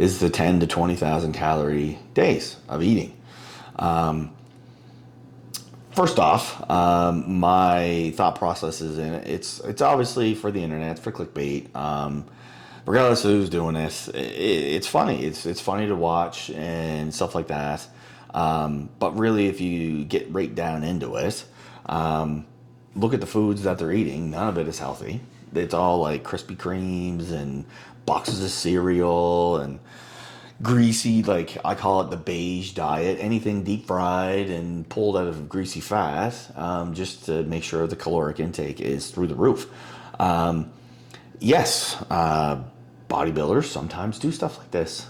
is the 10 to 20,000 calorie days of eating. First off, my thought process is in it. It's obviously for the internet, for clickbait. Regardless of who's doing this, it's funny. It's funny to watch and stuff like that. But really, if you get right down into it, look at the foods that they're eating. None of it is healthy. It's all like Krispy Kremes and boxes of cereal and greasy, like I call it the beige diet. Anything deep fried and pulled out of greasy fat, just to make sure the caloric intake is through the roof. Yes, bodybuilders sometimes do stuff like this.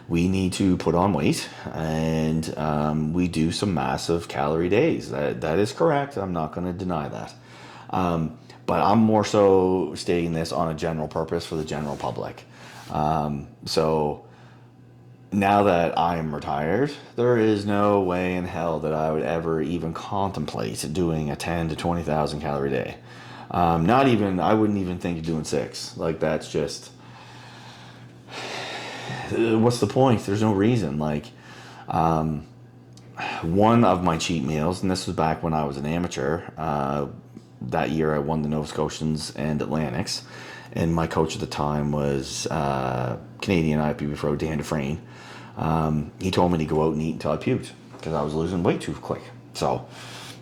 We need to put on weight, and we do some massive calorie days. That is correct. I'm not going to deny that. But I'm more so stating this on a general purpose for the general public. So now that I am retired, there is no way in hell that I would ever even contemplate doing a 10 to 20,000 calorie day. Not even, I wouldn't even think of doing 6. Like, that's just, what's the point? There's no reason. Like, one of my cheat meals, and this was back when I was an amateur, that year I won the Nova Scotians and Atlantics, and my coach at the time was Canadian IFBB pro Dan Dufresne. He told me to go out and eat until I puked because I was losing weight too quick. So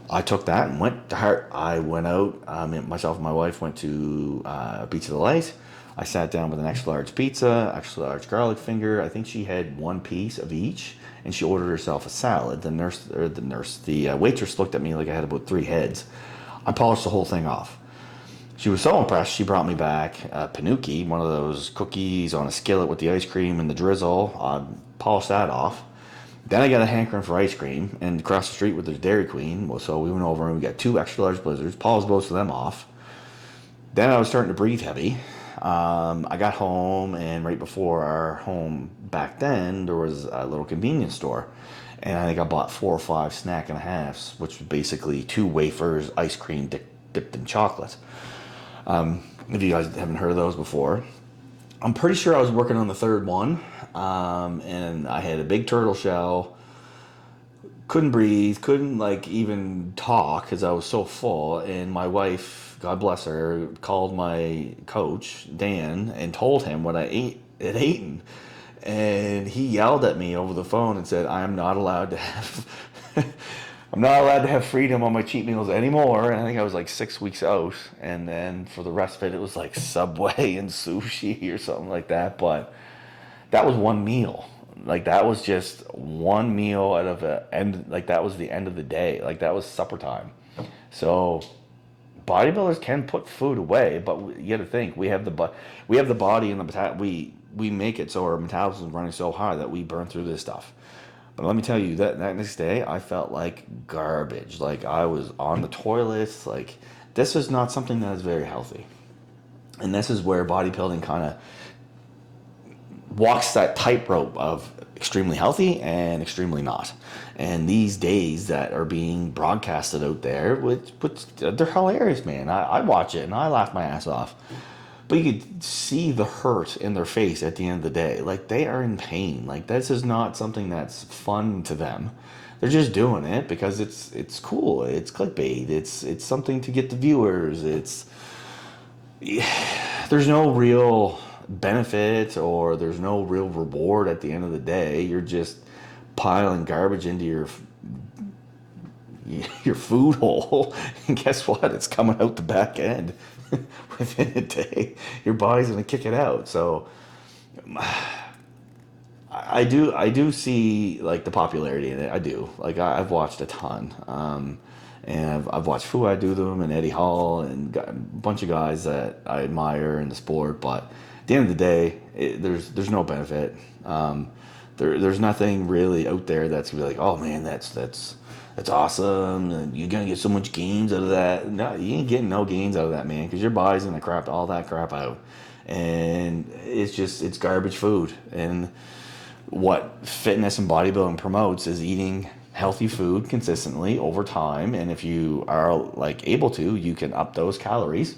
I took that and went to heart. I went out, myself and my wife went to Pizza Delight. I sat down with an extra large pizza, extra large garlic finger. I think she had one piece of each, and she ordered herself a salad. The waitress looked at me like I had about 3 heads. I polished the whole thing off. She was so impressed, she brought me back a panuki, one of those cookies on a skillet with the ice cream and the drizzle. I polished that off. Then I got a hankering for ice cream, and across the street with the Dairy Queen. Well, so we went over and we got 2 extra large blizzards, polished both of them off. Then I was starting to breathe heavy. I got home, and right before our home back then, there was a little convenience store. And I think I bought 4 or 5 snack and a halves, which was basically 2 wafers, ice cream dipped in chocolate. If you guys haven't heard of those before, I'm pretty sure I was working on the 3rd one, and I had a big turtle shell, couldn't breathe, couldn't like even talk because I was so full, and my wife, God bless her, called my coach, Dan, and told him what I had eaten, and he yelled at me over the phone and said, I am not allowed to have... I'm not allowed to have freedom on my cheat meals anymore. And I think I was like 6 weeks out. And then for the rest of it, it was like Subway and sushi or something like that. But that was one meal. Like, that was just one meal out of a end. Like, that was the end of the day. Like, that was supper time. So bodybuilders can put food away, but you got to think we have the body and the we make it so our metabolism is running so high that we burn through this stuff. But let me tell you, that next day, I felt like garbage. Like, I was on the toilets. Like, this is not something that is very healthy. And this is where bodybuilding kind of walks that tightrope of extremely healthy and extremely not. And these days that are being broadcasted out there, which they're hilarious, man. I watch it, and I laugh my ass off. But you could see the hurt in their face at the end of the day. Like, they are in pain. Like, this is not something that's fun to them. They're just doing it because it's cool. It's clickbait. It's something to get the viewers. There's no real benefit, or there's no real reward at the end of the day. You're just piling garbage into your food hole, and guess what? It's coming out the back end. Within a day, your body's gonna kick it out. So I do see like the popularity in it. I do. Like, I've watched a ton, and I've watched Fuad do them, and Eddie Hall, and got a bunch of guys that I admire in the sport. But at the end of the day, there's no benefit. There's nothing really out there that's really like, oh man, that's awesome, and you're gonna get so much gains out of that. No, you ain't getting no gains out of that, man, because your body's gonna crap all that crap out, and it's garbage food. And what fitness and bodybuilding promotes is eating healthy food consistently over time. And if you are like able to, you can up those calories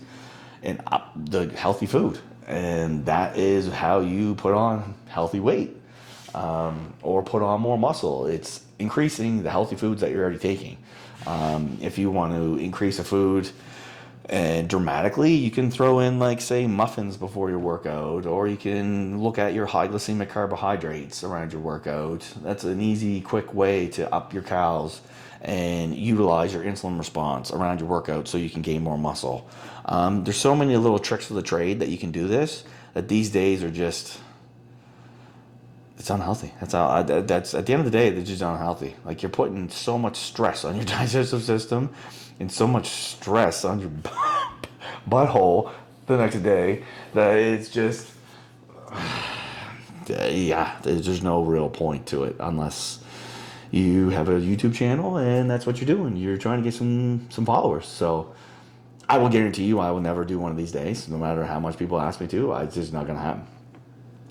and up the healthy food. And that is how you put on healthy weight, or put on more muscle. It's increasing the healthy foods that you're already taking. If you want to increase a food and dramatically, you can throw in, like, say, muffins before your workout, or you can look at your high glycemic carbohydrates around your workout. That's an easy, quick way to up your calories and utilize your insulin response around your workout so you can gain more muscle. There's so many little tricks of the trade that you can do this, that these days are just, it's unhealthy. That's at the end of the day, they're just unhealthy. Like, you're putting so much stress on your digestive system and so much stress on your butthole the next day that it's just, yeah, there's no real point to it unless you have a YouTube channel and that's what you're doing. You're trying to get some followers. So I will guarantee you I will never do one of these days, no matter how much people ask me to. It's just not going to happen.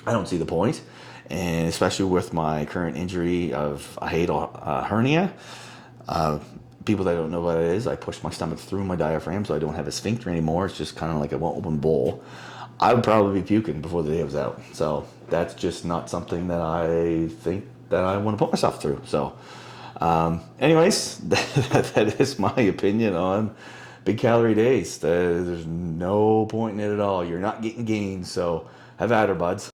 I don't see the point. And especially with my current injury of a hiatal hernia, people that don't know what it is, I push my stomach through my diaphragm, so I don't have a sphincter anymore. It's just kind of like an open bowl. I would probably be puking before the day was out. So that's just not something that I think that I want to put myself through. So anyways, that is my opinion on big calorie days. There's no point in it at all. You're not getting gains, so have at her, buds.